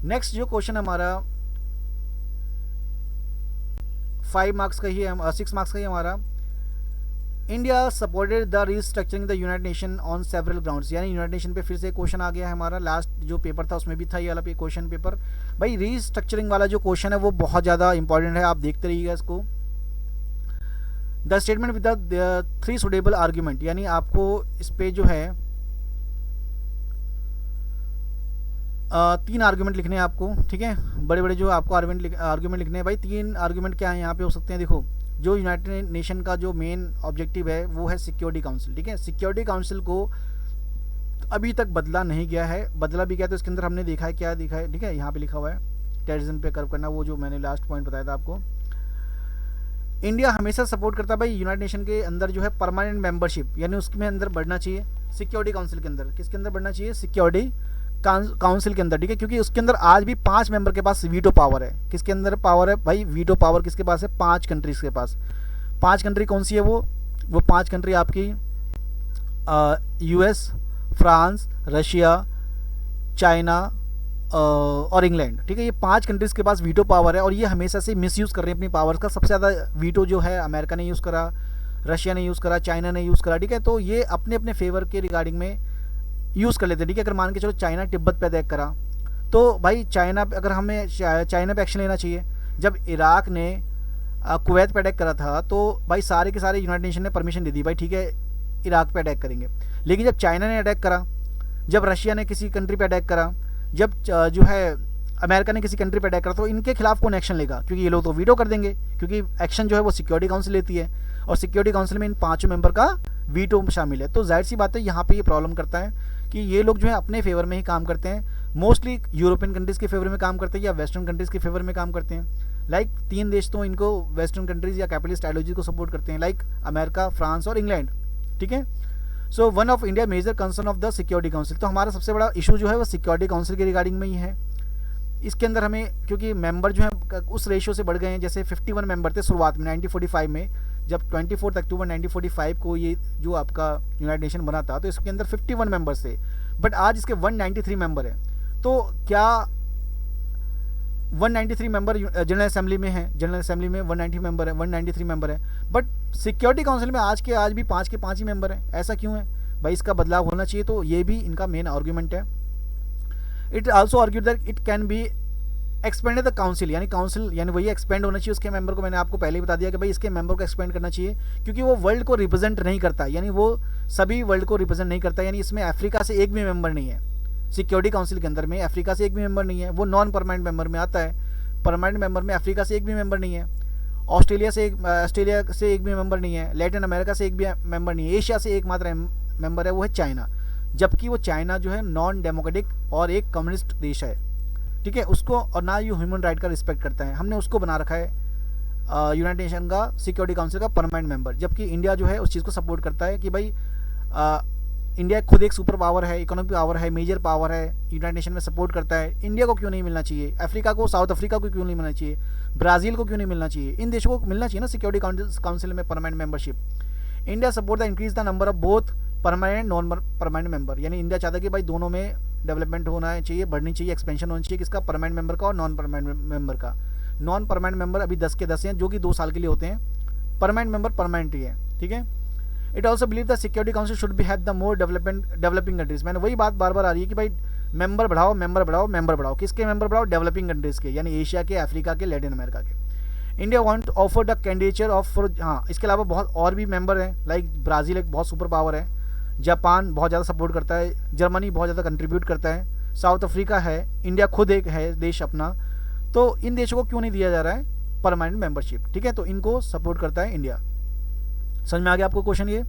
Next जो question हमारा 5 marks का ही है, 6 मार्क्स का ही हमारा, India supported the restructuring the United nation on several grounds. यानी यूनाइटेड नेशन पे फिर से क्वेश्चन आ गया है हमारा, लास्ट जो पेपर था उसमें भी था ये वाला क्वेश्चन पेपर। भाई रीस्ट्रक्चरिंग वाला जो क्वेश्चन है वो बहुत ज़्यादा इंपॉर्टेंट है, आप देखते रहिएगा इसको। The statement with the 3 suitable argument, यानी आपको इस पे जो है 3 आर्ग्यूमेंट लिखने हैं आपको, ठीक है। बड़े बड़े जो आपको आर्ग्यूमेंट लिखने हैं भाई। 3 आर्ग्यूमेंट क्या है यहाँ पे हो सकते हैं, देखो जो यूनाइटेड नेशन का जो मेन ऑब्जेक्टिव है वो है सिक्योरिटी काउंसिल, ठीक है। सिक्योरिटी काउंसिल को अभी तक बदला नहीं गया है, बदला भी गया तो इसके अंदर हमने देखा है क्या देखा है, ठीक है। यहाँ पे लिखा हुआ है टेररिज्म पे कर्व करना, वो जो मैंने लास्ट पॉइंट बताया था आपको। इंडिया हमेशा सपोर्ट करता है भाई यूनाइटेड नेशन के अंदर जो है परमानेंट मेंबरशिप, यानी उसमें अंदर बढ़ना चाहिए सिक्योरिटी काउंसिल के अंदर। किसके अंदर बढ़ना चाहिए, सिक्योरिटी काउंसिल के अंदर, ठीक है। क्योंकि उसके अंदर आज भी 5 मेंबर के पास वीटो पावर है। किसके अंदर पावर है भाई, वीटो पावर किसके पास है, 5 कंट्रीज के पास। 5 कंट्री कौन सी है वो 5 कंट्री आपकी यूएस, फ्रांस, रशिया, चाइना और इंग्लैंड, ठीक है। ये 5 कंट्रीज के पास वीटो पावर है और ये हमेशा से मिसयूज़ कर रहे हैं अपनी पावर्स का। सबसे ज़्यादा वीटो जो है अमेरिका ने यूज़ करा, रशिया ने यूज़ करा, चाइना ने यूज़ करा, ठीक है। तो ये अपने अपने फेवर के रिगार्डिंग में यूज़ कर लेते हैं, ठीक है। अगर मान के चलो चाइना तिब्बत पे अटैक करा तो भाई चाइना अगर हमें चाइना पे एक्शन लेना चाहिए। जब इराक ने कुवैत पे अटैक करा था तो भाई सारे के सारे यूनाइटेड नेशन ने परमिशन दे दी भाई, ठीक है इराक पे अटैक करेंगे। लेकिन जब चाइना ने अटैक करा, जब रशिया ने किसी कंट्री पे अटैक करा, जब जो है अमेरिका ने किसी कंट्री पे अटैक करा, तो इनके खिलाफ कौन एक्शन लेगा, क्योंकि ये लोग तो वीटो कर देंगे। क्योंकि एक्शन जो है वो सिक्योरिटी काउंसिल लेती है और सिक्योरिटी काउंसिल में इन 5 मेंबर का वीटो शामिल है। तो जाहिर सी बात है यहाँ पे ये प्रॉब्लम करता है कि ये लोग जो है अपने फेवर में ही काम करते हैं। मोस्टली यूरोपियन कंट्रीज़ के फेवर में काम करते हैं या वेस्टर्न कंट्रीज़ के फेवर में काम करते हैं। लाइक 3 देश तो इनको वेस्टर्न कंट्रीज़ या कैपिटलिस्ट आइडियोलॉजी को सपोर्ट करते हैं, लाइक अमेरिका, फ्रांस और इंग्लैंड, ठीक है। So one of India major concern of the security council, तो हमारा सबसे बड़ा इशू जो है वो सिक्योरिटी काउंसिल के रिगार्डिंग में ही है। इसके अंदर हमें क्योंकि मेंबर जो है उस रेशियो से बढ़ गए हैं, जैसे 51 मेंबर थे शुरुआत में 1945 में, जब 24 अक्टूबर 1945 को ये जो आपका यूनाइटेड नेशन बना था तो इसके अंदर 51 मेंबर्स थे, बट आज इसके 193 मेंबर हैं। तो क्या 193 मेंबर जनरल असेंबली में है, जनरल असेंबली में 193 मेंबर है, बट सिक्योरिटी काउंसिल में आज के आज भी 5 के 5 ही मेंबर हैं। ऐसा क्यों है भाई, इसका बदलाव होना चाहिए। तो ये भी इनका मेन आर्ग्यूमेंट है। It also argued that it can be expand the council, यानी काउंसिल यानी वही एक्सपेंड होना चाहिए उसके मेंबर को। मैंने आपको पहले ही बता दिया कि भाई इसके मेंबर को एक्सपेंड करना चाहिए, क्योंकि वो वर्ल्ड को रिप्रेजेंट नहीं करता, यानी वो सभी वर्ल्ड को रिप्रेजेंट नहीं करता। यानी इसमें अफ्रीका से एक भी मेंबर नहीं है, सिक्योरिटी काउंसिल के अंदर में अफ्रीका से एक भी मेंबर नहीं है, वो नॉन परमानेंट मेंबर में आता है। परमानेंट मेंबर में अफ्रीका से एक भी मेंबर नहीं है, ऑस्ट्रेलिया से एक भी मेंबर नहीं है, लैटिन अमेरिका से एक भी मेंबर नहीं है, एशिया से एकमात्र मेंबर है वो है चाइना। जबकि वो चाइना जो है नॉन डेमोक्रेटिक और एक कम्युनिस्ट देश है, ठीक है। उसको और ना ये ह्यूमन राइट का रिस्पेक्ट करता है, हमने उसको बना रखा है यूनाइटेड नेशन का सिक्योरिटी काउंसिल का परमानेंट मेंबर। जबकि इंडिया जो है उस चीज़ को सपोर्ट करता है कि भाई इंडिया खुद एक सुपर पावर है, इकोनॉमिक पावर है, मेजर पावर है, यूनाइटेड नेशन में सपोर्ट करता है। इंडिया को क्यों नहीं मिलना चाहिए, अफ्रीका को, साउथ अफ्रीका को क्यों नहीं मिलना चाहिए, ब्राज़ील को क्यों नहीं मिलना चाहिए, इन देशों को मिलना चाहिए ना सिक्योरिटी काउंसिल में permanent membership. India support the increase the number of both permanent non permanent member, यानी इंडिया चाहता है कि भाई दोनों में डेवलपमेंट होना चाहिए, बढ़नी चाहिए, एक्सपेंशन होनी चाहिए, किसका, परमानेंट मेंबर का और नॉन परमानेंट मेंबर का। नॉन परमानेंट मेंबर अभी 10 के 10 हैं जो कि 2 साल के लिए होते हैं, परमानेंट मेंबर परमानेंट ही है, ठीक है। It also believe the security council should be have the more developing countries. मैंने वही बात बार बार आ रही है कि भाई मेंबर बढ़ाओ, मेंबर बढ़ाओ, मेंबर बढ़ाओ, किसके मेंबर बढ़ाओ, डेवलपिंग कंट्रीज के, यानी एशिया के, अफ्रीका के, लैटिन अमेरिका के। India want offer the candidature of हाँ, इसके अलावा बहुत और भी मेंबर हैं, लाइक ब्राज़ील एक बहुत सुपर पावर है, जापान बहुत ज़्यादा सपोर्ट करता है, जर्मनी बहुत ज़्यादा कंट्रीब्यूट करता है, साउथ अफ्रीका है, इंडिया खुद एक है देश अपना। तो इन देशों को क्यों नहीं दिया जा रहा है परमानेंट मेंबरशिप, ठीक है। तो इनको सपोर्ट करता है इंडिया। समझ में आ गया आपको क्वेश्चन ये।